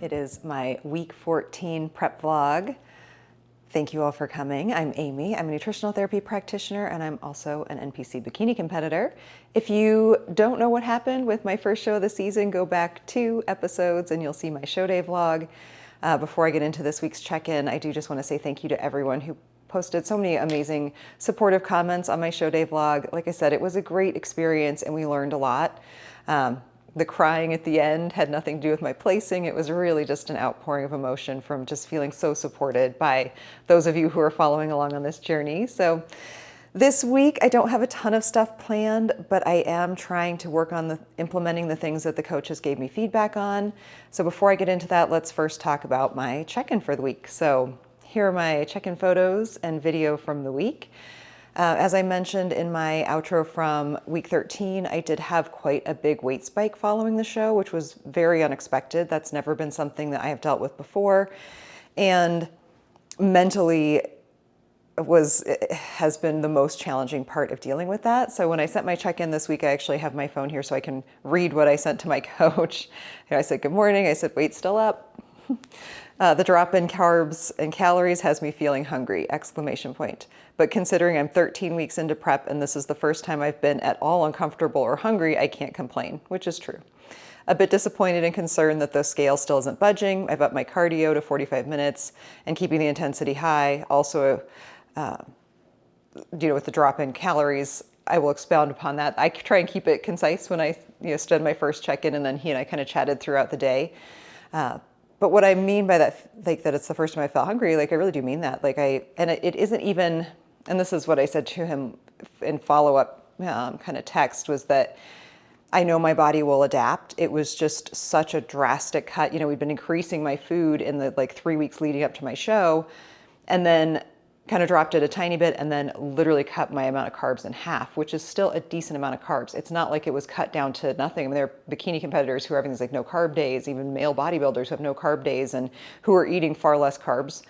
It is my week 14 prep vlog. Thank you all for coming. I'm Amy. I'm a nutritional therapy practitioner and I'm also an NPC bikini competitor. If you don't know what happened with my first show of the season, go back 2 episodes and you'll see my show day vlog. Before I get into this week's check-in, I do just want to say thank you to everyone who posted so many amazing supportive comments on my show day vlog. Like I said, it was a great experience and we learned a lot. The crying at the end had nothing to do with my placing. It was really just an outpouring of emotion from just feeling so supported by those of you who are following along on this journey. So this week, I don't have a ton of stuff planned, but I am trying to work on implementing the things that the coaches gave me feedback on. So before I get into that, let's first talk about my check-in for the week. So here are my check-in photos and video from the week. As I mentioned in my outro from week 13, I did have quite a big weight spike following the show, which was very unexpected. That's never been something that I have dealt with before. And mentally has been the most challenging part of dealing with that. So when I sent my check-in this week, I actually have my phone here so I can read what I sent to my coach. I said, good morning. I said, weight's still up. The drop in carbs and calories has me feeling hungry, ! But considering I'm 13 weeks into prep and this is the first time I've been at all uncomfortable or hungry, I can't complain, which is true. A bit disappointed and concerned that the scale still isn't budging. I've upped my cardio to 45 minutes and keeping the intensity high. Also, with the drop in calories, I will expound upon that. I try and keep it concise when I stood my first check-in, and then he and I kind of chatted throughout the day. But what I mean by that, that it's the first time I felt hungry, I really do mean that. It isn't even, and this is what I said to him in follow-up kind of text, was that I know my body will adapt. It was just such a drastic cut. We'd been increasing my food in the 3 weeks leading up to my show, and then kind of dropped it a tiny bit and then literally cut my amount of carbs in half, which is still a decent amount of carbs. It's not like it was cut down to nothing. I mean, there are bikini competitors who are having these no carb days, even male bodybuilders who have no carb days and who are eating far less carbs.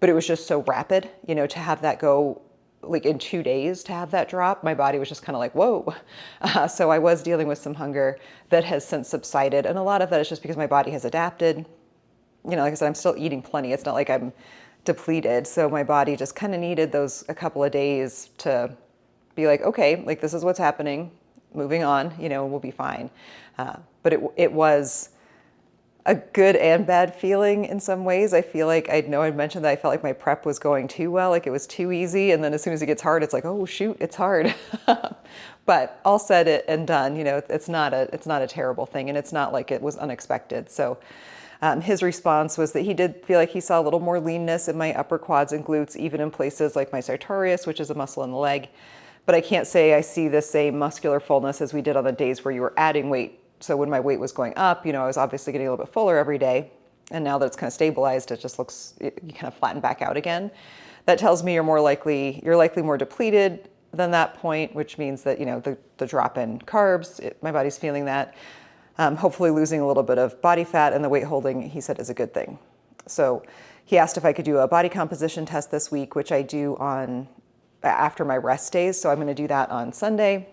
But it was just so rapid, to have that go in 2 days, to have that drop, my body was just kind of like, whoa. So I was dealing with some hunger that has since subsided. And a lot of that is just because my body has adapted. Like I said, I'm still eating plenty. It's not like I'm depleted. So my body just kind of needed a couple of days to be like, okay, this is what's happening, moving on, we'll be fine. But it was a good and bad feeling in some ways. I feel like, I know I mentioned that I felt like my prep was going too well, it was too easy. And then as soon as it gets hard, it's like, oh shoot, it's hard. But all said and done, it's not a terrible thing. And it's not like it was unexpected. So his response was that he did feel like he saw a little more leanness in my upper quads and glutes, even in places like my sartorius, which is a muscle in the leg. But I can't say I see the same muscular fullness as we did on the days where you were adding weight. So when my weight was going up, I was obviously getting a little bit fuller every day. And now that it's kind of stabilized, it just looks, you kind of flatten back out again. That tells me you're likely more depleted than that point, which means that, the drop in carbs, my body's feeling that. Hopefully losing a little bit of body fat and the weight holding, he said, is a good thing. So he asked if I could do a body composition test this week, which I do after my rest days. So I'm going to do that on Sunday.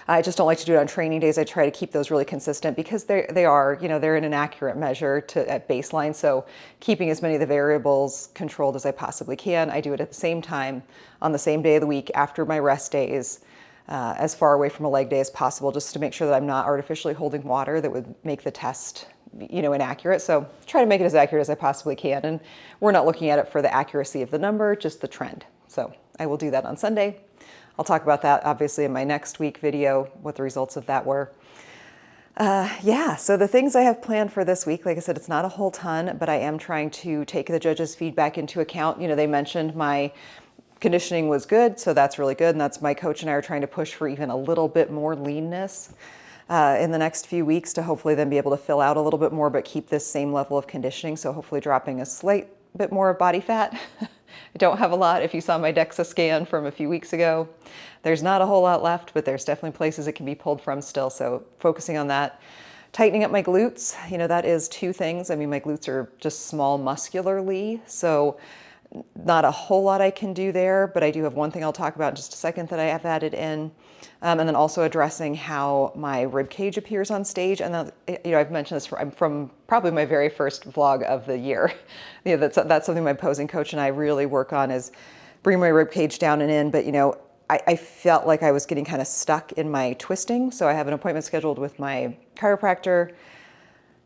I just don't like to do it on training days. I try to keep those really consistent because they are, they're an inaccurate measure at baseline. So keeping as many of the variables controlled as I possibly can. I do it at the same time on the same day of the week after my rest days. As far away from a leg day as possible, just to make sure that I'm not artificially holding water that would make the test, inaccurate. So try to make it as accurate as I possibly can. And we're not looking at it for the accuracy of the number, just the trend. So I will do that on Sunday. I'll talk about that obviously in my next week video, what the results of that were. So the things I have planned for this week, like I said, it's not a whole ton, but I am trying to take the judges' feedback into account. They mentioned my conditioning was good, so that's really good. And that's my coach and I are trying to push for even a little bit more leanness in the next few weeks to hopefully then be able to fill out a little bit more, but keep this same level of conditioning. So hopefully dropping a slight bit more of body fat. I don't have a lot. If you saw my DEXA scan from a few weeks ago, there's not a whole lot left, but there's definitely places it can be pulled from still. So focusing on that. Tightening up my glutes, that is 2 things. I mean, my glutes are just small muscularly. So Not a whole lot I can do there, but I do have one thing I'll talk about in just a second that I have added in. And then also addressing how my rib cage appears on stage. And then, I've mentioned this from probably my very first vlog of the year. That's something my posing coach and I really work on, is bring my rib cage down and in. But, I felt like I was getting kind of stuck in my twisting. So I have an appointment scheduled with my chiropractor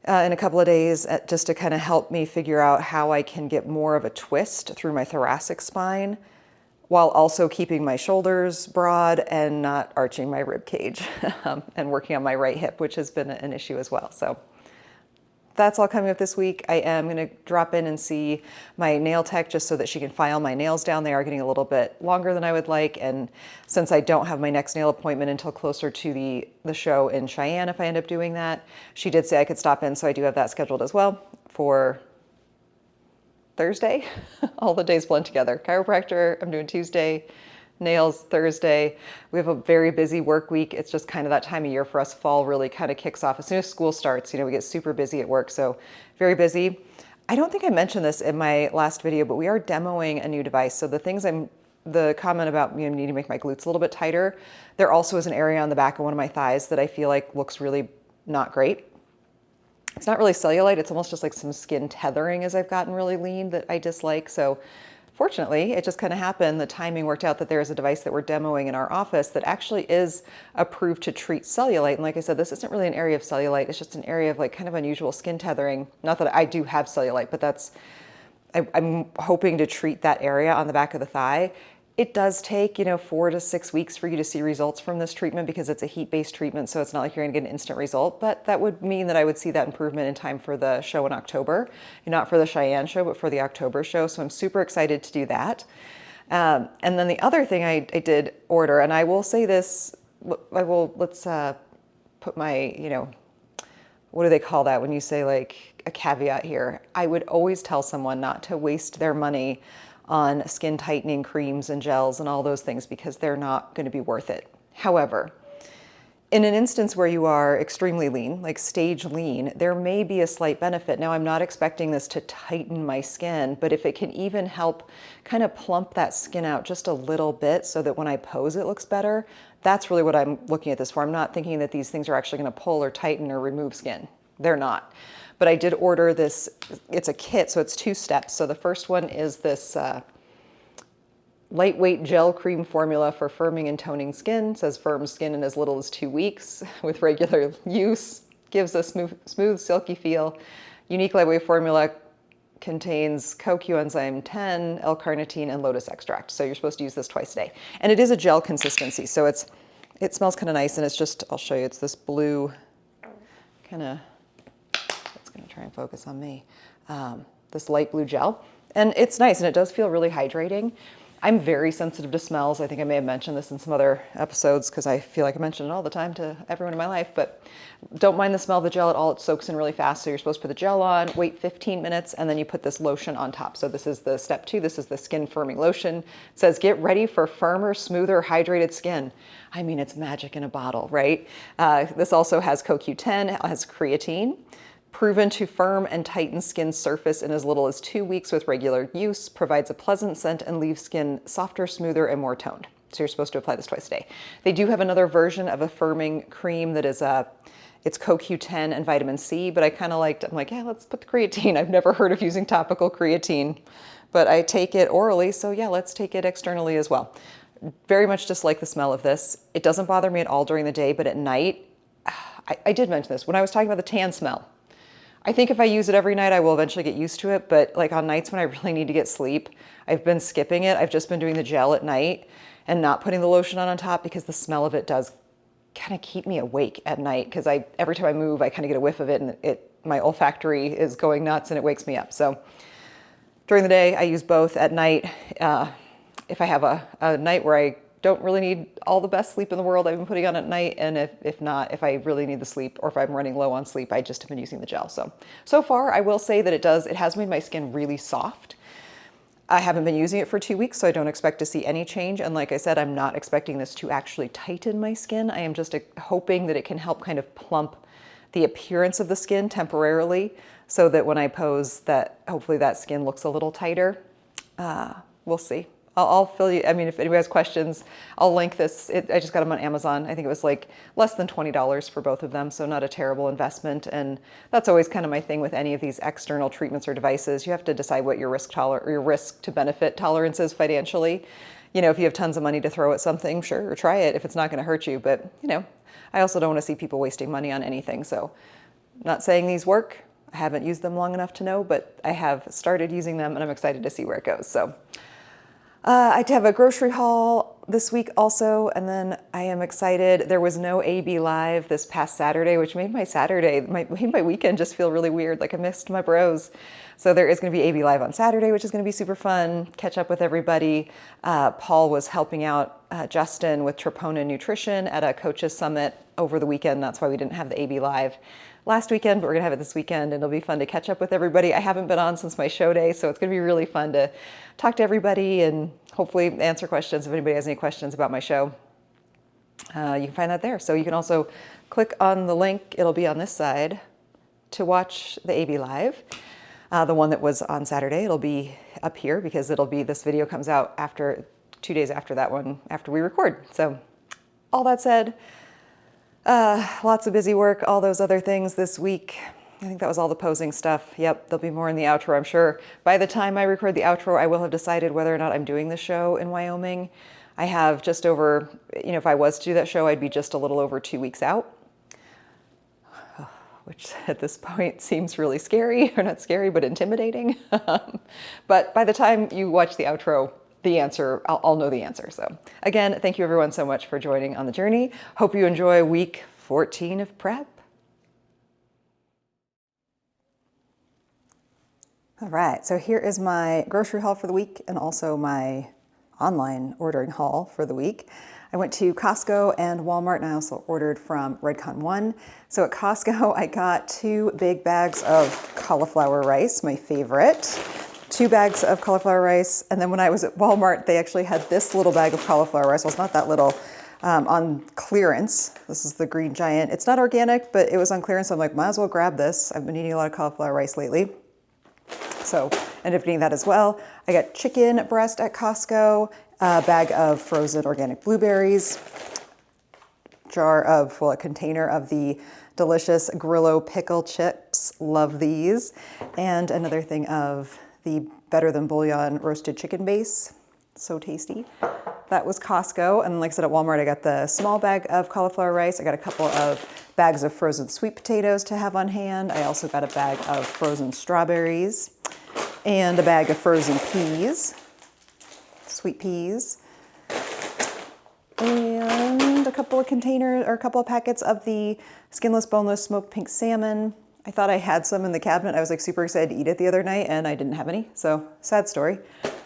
in a couple of days, just to kind of help me figure out how I can get more of a twist through my thoracic spine while also keeping my shoulders broad and not arching my rib cage, and working on my right hip, which has been an issue as well. So that's all coming up this week. I am going to drop in and see my nail tech just so that she can file my nails down. They are getting a little bit longer than I would like. And since I don't have my next nail appointment until closer to the show in Cheyenne, if I end up doing that, she did say I could stop in. So I do have that scheduled as well for Thursday. All the days blend together. Chiropractor, I'm doing Tuesday. Nails Thursday. We have a very busy work week. It's just kind of that time of year for us. Fall really kind of kicks off as soon as school starts. We get super busy at work, so very busy. I don't think I mentioned this in my last video, but we are demoing a new device. So the comment about needing to make my glutes a little bit tighter, there also is an area on the back of one of my thighs that I feel like looks really not great. It's not really cellulite. It's almost just like some skin tethering as I've gotten really lean that I dislike. So fortunately, it just kind of happened. The timing worked out that there is a device that we're demoing in our office that actually is approved to treat cellulite. And like I said, this isn't really an area of cellulite. It's just an area of like kind of unusual skin tethering. Not that I do have cellulite, but I'm hoping to treat that area on the back of the thigh. It does take, 4 to 6 weeks for you to see results from this treatment because it's a heat-based treatment, so it's not like you're gonna get an instant result, but that would mean that I would see that improvement in time for the show in October. Not for the Cheyenne show, but for the October show, so I'm super excited to do that. And then the other thing I did order, and I will say this, let's put my, what do they call that when you say like a caveat here? I would always tell someone not to waste their money on skin tightening creams and gels and all those things because they're not going to be worth it. However, in an instance where you are extremely lean, like stage lean, there may be a slight benefit. Now, I'm not expecting this to tighten my skin, but if it can even help kind of plump that skin out just a little bit so that when I pose it looks better, that's really what I'm looking at this for. I'm not thinking that these things are actually going to pull or tighten or remove skin. They're not. But I did order this, it's a kit, so it's 2 steps. So the first one is this lightweight gel cream formula for firming and toning skin. It says firm skin in as little as 2 weeks with regular use. Gives a smooth, silky feel. Unique lightweight formula contains coenzyme 10, L-carnitine, and lotus extract. So you're supposed to use this twice a day. And it is a gel consistency, so it smells kind of nice, and it's just, I'll show you, it's this blue kind of, going to try and focus on me, this light blue gel. And it's nice, and it does feel really hydrating. I'm very sensitive to smells. I think I may have mentioned this in some other episodes because I feel like I mention it all the time to everyone in my life, but don't mind the smell of the gel at all. It soaks in really fast. So you're supposed to put the gel on, wait 15 minutes, and then you put this lotion on top. So this is the step 2. This is the skin firming lotion. It says, get ready for firmer, smoother, hydrated skin. I mean, it's magic in a bottle, right? This also has CoQ10, it has creatine. Proven to firm and tighten skin surface in as little as 2 weeks with regular use, provides a pleasant scent and leaves skin softer, smoother, and more toned. So you're supposed to apply this twice a day. They do have another version of a firming cream that is it's CoQ10 and vitamin C, but I'm like, yeah, let's put the creatine. I've never heard of using topical creatine, but I take it orally, so yeah, let's take it externally as well. Very much dislike the smell of this. It doesn't bother me at all during the day, but at night, I did mention this when I was talking about the tan smell. I think if I use it every night, I will eventually get used to it. But like on nights when I really need to get sleep, I've been skipping it. I've just been doing the gel at night and not putting the lotion on top because the smell of it does kind of keep me awake at night. Because every time I move, I kind of get a whiff of it and my olfactory is going nuts and it wakes me up. So during the day, I use both. At night, if I have a night where I don't really need all the best sleep in the world, I've been putting on at night, and if not, if I really need the sleep or if I'm running low on sleep, I just have been using the gel. So far, I will say that it has made my skin really soft. I haven't been using it for 2 weeks, so I don't expect to see any change. And like I said, I'm not expecting this to actually tighten my skin. I am just hoping that it can help kind of plump the appearance of the skin temporarily so that when I pose that hopefully that skin looks a little tighter. We'll see. I'll fill you. I mean, if anybody has questions, I'll link this. I just got them on Amazon. I think it was like less than $20 for both of them, so not a terrible investment. And that's always kind of my thing with any of these external treatments or devices. You have to decide what your risk to benefit tolerance is financially. You know, if you have tons of money to throw at something, sure, try it if it's not going to hurt you. But you know, I also don't want to see people wasting money on anything. So, not saying these work. I haven't used them long enough to know, but I have started using them, and I'm excited to see where it goes. So. I have a grocery haul this week also, and then I am excited. There was no AB Live this past Saturday, which made my weekend just feel really weird, like I missed my bros. So there is going to be AB Live on Saturday, which is going to be super fun, catch up with everybody. Paul was helping out Justin with Troponin Nutrition at a coaches summit over the weekend. That's why we didn't have the AB Live last weekend, but we're gonna have it this weekend, and it'll be fun to catch up with everybody. I haven't been on since my show day, so it's gonna be really fun to talk to everybody and hopefully answer questions if anybody has any questions about my show. You can find that there. So you can also click on the link, it'll be on this side, to watch the AB Live. The one that was on Saturday, it'll be up here because this video comes out after 2 days after that one, after we record. So all that said, lots of busy work, all those other things this week. I think that was all the posing stuff. Yep, there'll be more in the outro, I'm sure. By the time I record the outro, I will have decided whether or not I'm doing the show in Wyoming. I have just over, if I was to do that show, I'd be just a little over 2 weeks out, which at this point seems really scary, or not scary, but intimidating. But by the time you watch the outro, the answer, I'll know the answer. So again, thank you everyone so much for joining on the journey. Hope you enjoy week 14 of prep. All right, so here is my grocery haul for the week and also my online ordering haul for the week. I went to Costco and Walmart, and I also ordered from Redcon One. So at Costco, I got 2 big bags of cauliflower rice, my favorite. 2 bags of cauliflower rice, and then when I was at Walmart, they actually had this little bag of cauliflower rice. Well, it's not that little, on clearance. This is the Green Giant. It's not organic, but it was on clearance. So I'm like, might as well grab this. I've been eating a lot of cauliflower rice lately. So ended up eating that as well. I got chicken breast at Costco, a bag of frozen organic blueberries, a container of the delicious Grillo pickle chips. Love these. And another thing of the Better Than Bouillon roasted chicken base. So tasty. That was Costco. And like I said, at Walmart, I got the small bag of cauliflower rice. I got a couple of bags of frozen sweet potatoes to have on hand. I also got a bag of frozen strawberries and a bag of frozen peas, sweet peas, and a couple of packets of the skinless, boneless smoked pink salmon. I thought I had some in the cabinet. I was like super excited to eat it the other night, and I didn't have any, so sad story.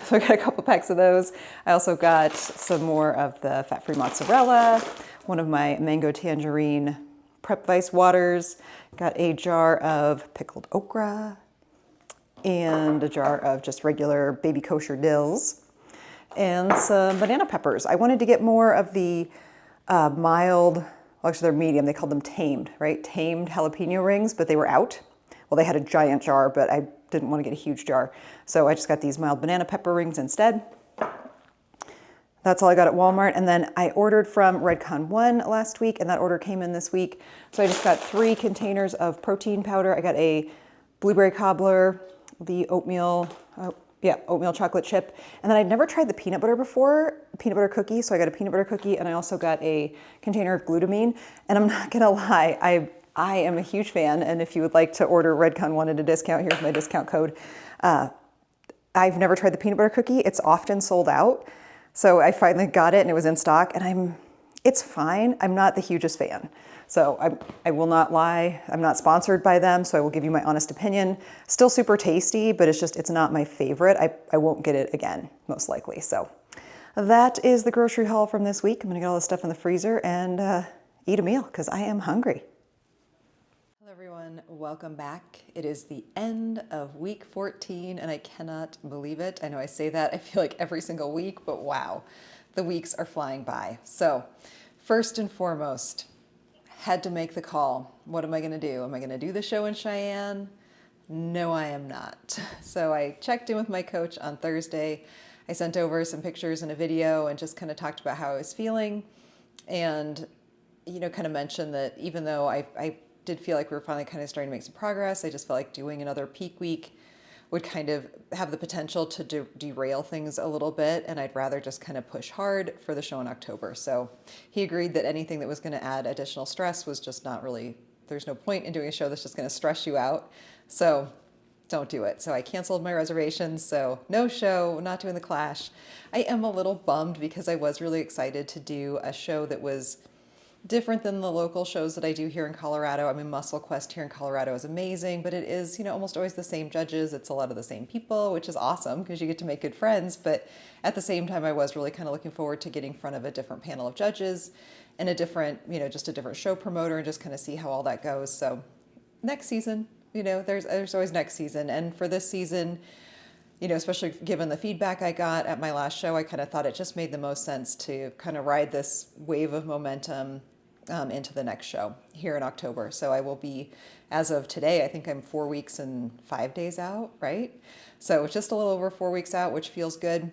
So I got a couple packs of those. I also got some more of the fat-free mozzarella, one of my mango tangerine Prep Vice waters, got a jar of pickled okra, and a jar of just regular baby kosher dills, and some banana peppers. I wanted to get more of the mild, well, actually they're medium, they called them tamed, right? Tamed jalapeno rings, but they were out. Well, they had a giant jar, but I didn't want to get a huge jar. So I just got these mild banana pepper rings instead. That's all I got at Walmart. And then I ordered from Redcon One last week, and that order came in this week. So I just got 3 containers of protein powder. I got a blueberry cobbler, the oatmeal chocolate chip. And then I'd never tried the peanut butter before, peanut butter cookie. So I got a peanut butter cookie, and I also got a container of glutamine. And I'm not gonna lie, I am a huge fan. And if you would like to order Redcon One at a discount, here's my discount code. I've never tried the peanut butter cookie. It's often sold out. So I finally got it and it was in stock, and it's fine. I'm not the hugest fan. So I will not lie. I'm not sponsored by them, so I will give you my honest opinion. Still super tasty, but it's not my favorite. I won't get it again, most likely. So that is the grocery haul from this week. I'm gonna get all this stuff in the freezer and eat a meal because I am hungry. Hello everyone, welcome back. It is the end of week 14 and I cannot believe it. I know I say that, I feel like every single week, but wow, the weeks are flying by. So first and foremost, had to make the call. What am I gonna do? Am I gonna do the show in Cheyenne? No, I am not. So I checked in with my coach on Thursday. I sent over some pictures and a video and just kind of talked about how I was feeling, and kind of mentioned that even though I did feel like we were finally kind of starting to make some progress, I just felt like doing another peak week would kind of have the potential to derail things a little bit, and I'd rather just kind of push hard for the show in October. So he agreed that anything that was going to add additional stress was just not really, there's no point in doing a show that's just going to stress you out. So don't do it. So I canceled my reservations. So no show, not doing the Clash. I am a little bummed because I was really excited to do a show that was different than the local shows that I do here in Colorado. I mean, Muscle Quest here in Colorado is amazing, but it is, almost always the same judges. It's a lot of the same people, which is awesome because you get to make good friends. But at the same time, I was really kind of looking forward to getting in front of a different panel of judges and a different, just a different show promoter, and just kind of see how all that goes. So next season, there's always next season. And for this season, especially given the feedback I got at my last show, I kind of thought it just made the most sense to kind of ride this wave of momentum into the next show here in October. So I will be, as of today, I think I'm 4 weeks and 5 days out, right? So it's just a little over 4 weeks out, which feels good.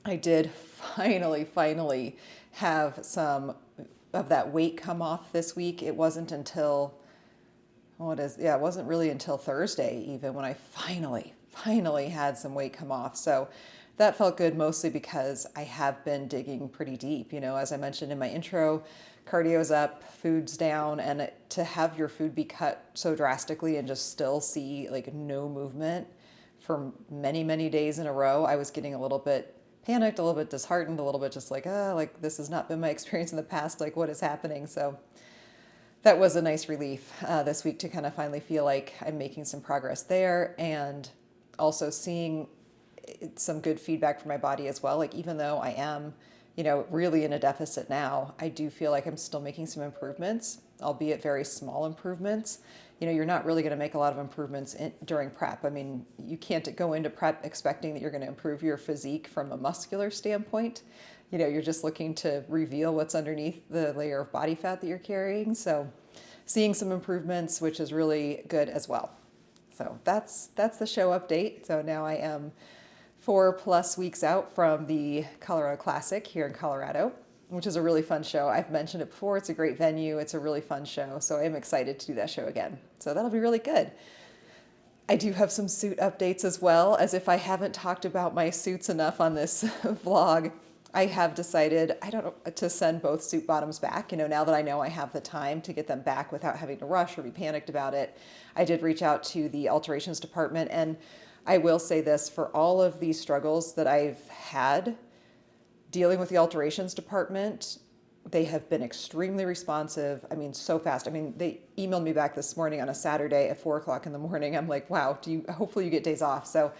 I did finally have some of that weight come off this week. It wasn't until, it wasn't really until Thursday even when I finally had some weight come off. So that felt good, mostly because I have been digging pretty deep. As I mentioned in my intro, cardio's up, food's down, and to have your food be cut so drastically and just still see like no movement for many days in a row, I was getting a little bit panicked, a little bit disheartened, a little bit just like, this has not been my experience in the past, like what is happening? So that was a nice relief this week to kind of finally feel like I'm making some progress there, and also seeing some good feedback from my body as well. Like even though I am, really in a deficit now, I do feel like I'm still making some improvements, albeit very small improvements. You're not really going to make a lot of improvements during prep. I mean, you can't go into prep expecting that you're going to improve your physique from a muscular standpoint. You're just looking to reveal what's underneath the layer of body fat that you're carrying. So seeing some improvements, which is really good as well. So that's the show update. So now I am 4+ weeks out from the Colorado Classic here in Colorado, which is a really fun show. I've mentioned it before. It's a great venue. It's a really fun show. So I'm excited to do that show again. So that'll be really good. I do have some suit updates as well, as if I haven't talked about my suits enough on this vlog. I have decided, to send both suit bottoms back. Now that I know I have the time to get them back without having to rush or be panicked about it, I did reach out to the alterations department, and I will say this, for all of these struggles that I've had dealing with the alterations department, they have been extremely responsive. I mean, so fast. I mean, they emailed me back this morning on a Saturday at 4 o'clock in the morning. I'm like, wow, hopefully you get days off. So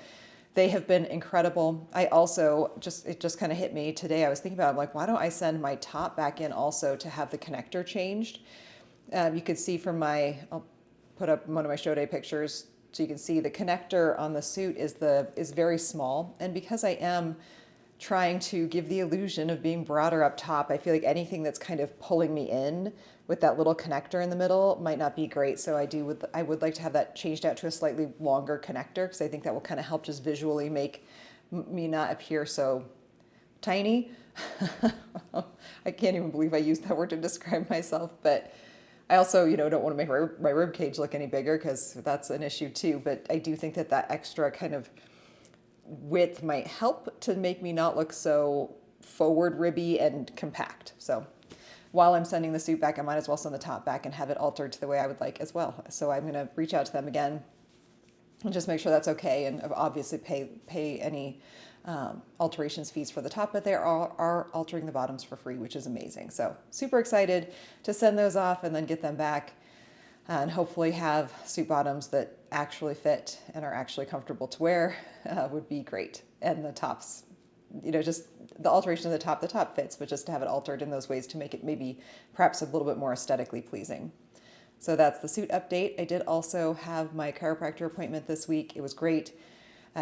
they have been incredible. I also it just kind of hit me today. I was thinking about it. I'm like, why don't I send my top back in also to have the connector changed? You could see from I'll put up one of my show day pictures so you can see the connector on the suit is very small. And because I am trying to give the illusion of being broader up top, I feel like anything that's kind of pulling me in with that little connector in the middle might not be great. So I would like to have that changed out to a slightly longer connector, because I think that will kind of help just visually make me not appear so tiny. I can't even believe I used that word to describe myself, but I also, don't want to make my rib cage look any bigger, because that's an issue too. But I do think that extra kind of width might help to make me not look so forward ribby and compact. So while I'm sending the suit back, I might as well send the top back and have it altered to the way I would like as well. So I'm going to reach out to them again and just make sure that's okay, and obviously pay any alterations fees for the top, but they are altering the bottoms for free, which is amazing. So super excited to send those off and then get them back, and hopefully have suit bottoms that actually fit and are actually comfortable to wear. Would be great. And the tops, just the alteration of the top fits, but just to have it altered in those ways to make it maybe perhaps a little bit more aesthetically pleasing. So that's the suit update. I did also have my chiropractor appointment this week. It was great.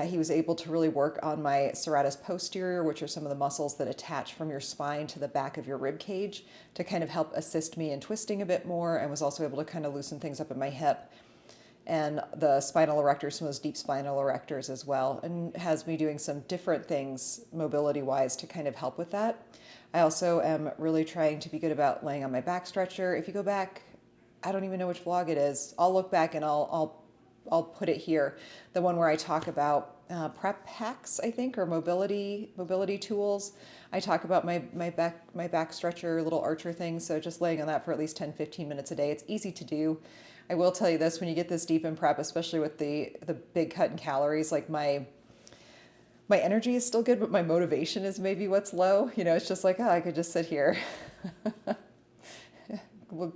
He was able to really work on my serratus posterior, which are some of the muscles that attach from your spine to the back of your rib cage, to kind of help assist me in twisting a bit more, and was also able to kind of loosen things up in my hip. and the spinal erectors, some of those deep spinal erectors as well, and has me doing some different things mobility wise to kind of help with that. I also am really trying to be good about laying on my back stretcher. If you go back, I don't even know which vlog it is. I'll look back and I'll put it here. The one where I talk about prep hacks, I think, or mobility tools. I talk about my back stretcher, little archer thing. So just laying on that for at least 10-15 minutes a day. It's easy to do. I will tell you this, when you get this deep in prep, especially with the big cut in calories, like my energy is still good, but my motivation is maybe what's low. You know, it's just like, oh, I could just sit here.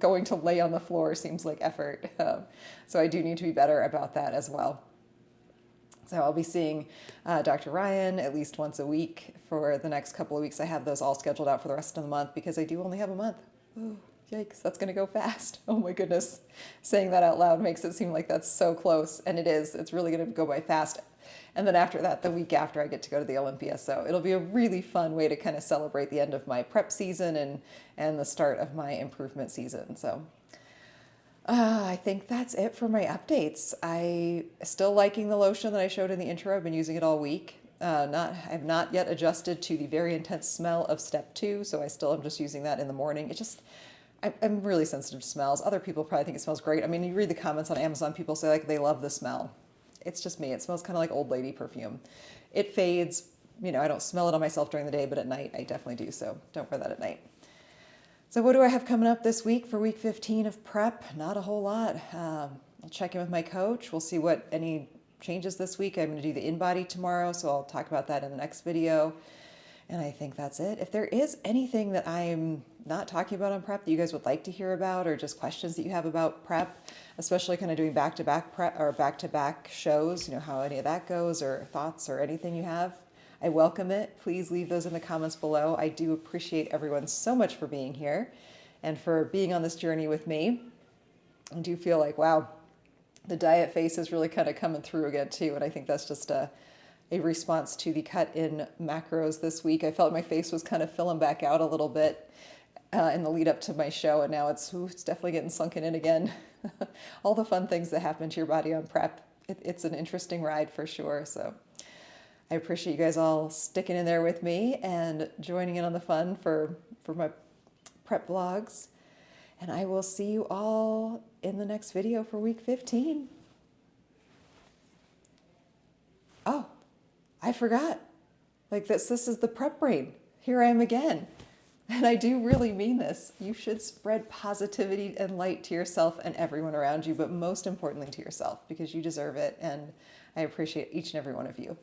Going to lay on the floor seems like effort. So I do need to be better about that as well. So I'll be seeing Dr. Ryan at least once a week for the next couple of weeks. I have those all scheduled out for the rest of the month because I do only have a month. Oh, yikes, that's going to go fast. Oh my goodness. Saying that out loud makes it seem like that's so close, and it is. It's really going to go by fast. And then after that, the week after, I get to go to the Olympia. So it'll be a really fun way to kind of celebrate the end of my prep season and the start of my improvement season. So I think that's it for my updates. I still liking the lotion that I showed in the intro. I've been using it all week. I've not yet adjusted to the very intense smell of step 2, so I still am just using that in the morning. I'm really sensitive to smells. Other people probably think it smells great. I mean, you read the comments on Amazon, people say like they love the smell. It's just me. It smells kind of like old lady perfume. It fades. You know, I don't smell it on myself during the day, but at night I definitely do. So don't wear that at night. So what do I have coming up this week for week 15 of prep? Not a whole lot. I'll check in with my coach. We'll see what any changes this week. I'm going to do the in-body tomorrow, so I'll talk about that in the next video. And I think that's it. If there is anything that I'm not talking about on prep that you guys would like to hear about, or just questions that you have about prep, especially kind of doing back-to-back prep or back-to-back shows, you know, how any of that goes, or thoughts or anything you have, I welcome it. Please leave those in the comments below. I do appreciate everyone so much for being here and for being on this journey with me. I do feel like, wow, the diet face is really kind of coming through again too. And I think that's just a response to the cut in macros this week. I felt my face was kind of filling back out a little bit in the lead up to my show. And now it's definitely getting sunken in again. All the fun things that happen to your body on prep. It's an interesting ride for sure. So I appreciate you guys all sticking in there with me and joining in on the fun for my prep vlogs. And I will see you all in the next video for week 15. Oh, I forgot. Like this is the prep brain. Here I am again. And I do really mean this. You should spread positivity and light to yourself and everyone around you, but most importantly to yourself, because you deserve it. And I appreciate each and every one of you.